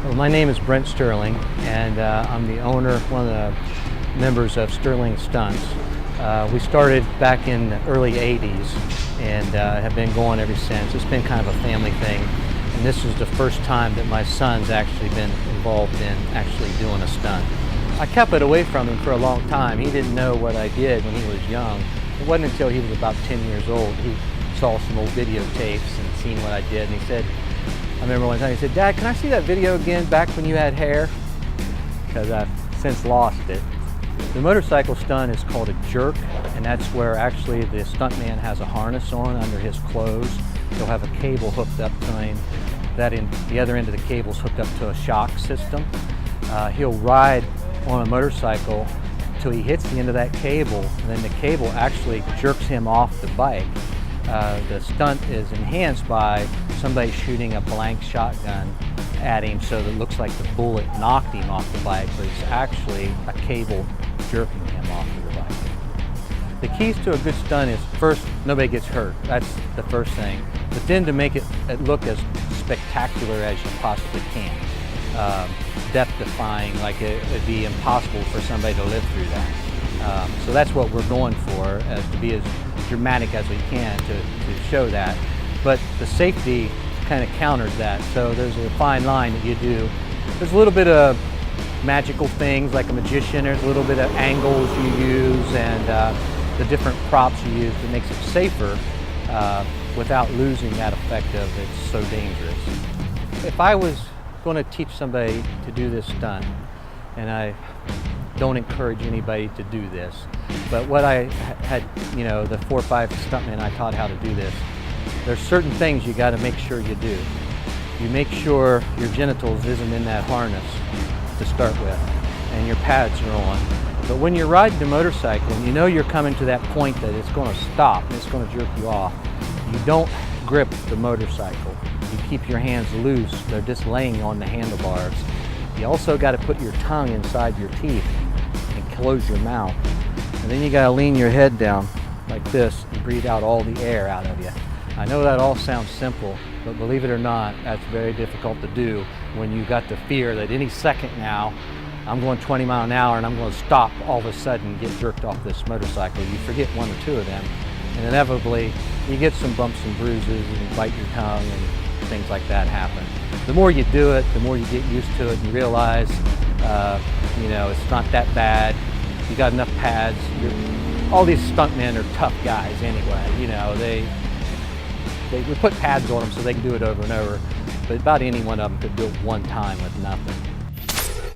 Well, my name is Brent Sterling, and I'm the owner, one of the members of Sterling Stunts. We started back in the early 80s and have been going ever since. It's been kind of a family thing, and this is the first time that my son's actually been involved in actually doing a stunt. I kept it away from him for a long time. He didn't know what I did when he was young. It wasn't until he was about 10 years old he saw some old videotapes and seen what I did, and he said, I remember one time he said, "Dad, can I see that video again back when you had hair?" Because I've since lost it. The motorcycle stunt is called a jerk, and that's where actually the stuntman has a harness on under his clothes. He'll have a cable hooked up to him. The other end of the cable is hooked up to a shock system. He'll ride on a motorcycle until he hits the end of that cable, and then the cable actually jerks him off the bike. The stunt is enhanced by somebody shooting a blank shotgun at him so that it looks like the bullet knocked him off the bike, but it's actually a cable jerking him off of the bike. The keys to a good stunt is, first, nobody gets hurt. That's the first thing. But then to make it look as spectacular as you possibly can. Death-defying, like it'd be impossible for somebody to live through that. So that's what we're going for, to be as dramatic as we can to show that. But the safety kind of counters that. So there's a fine line that you do. There's a little bit of magical things like a magician. There's a little bit of angles you use and the different props you use that makes it safer without losing that effect of it's so dangerous. If I was going to teach somebody to do this stunt, and I don't encourage anybody to do this, but what I had, the 4 or 5 stuntmen I taught how to do this, there's certain things you got to make sure you do. You make sure your genitals isn't in that harness to start with, and your pads are on. But when you're riding the motorcycle and you know you're coming to that point that it's going to stop and it's going to jerk you off, you don't grip the motorcycle. You keep your hands loose. They're just laying on the handlebars. You also got to put your tongue inside your teeth and close your mouth. And then you got to lean your head down like this and breathe out all the air out of you. I know that all sounds simple, but believe it or not, that's very difficult to do when you got the fear that any second now, I'm going 20 miles an hour and I'm going to stop all of a sudden and get jerked off this motorcycle. You forget 1 or 2 of them, and inevitably you get some bumps and bruises and you bite your tongue and things like that happen. The more you do it, the more you get used to it and you realize, it's not that bad. You got enough pads. All these stuntmen are tough guys anyway. We put pads on them so they can do it over and over, but about any one of them could do it one time with nothing.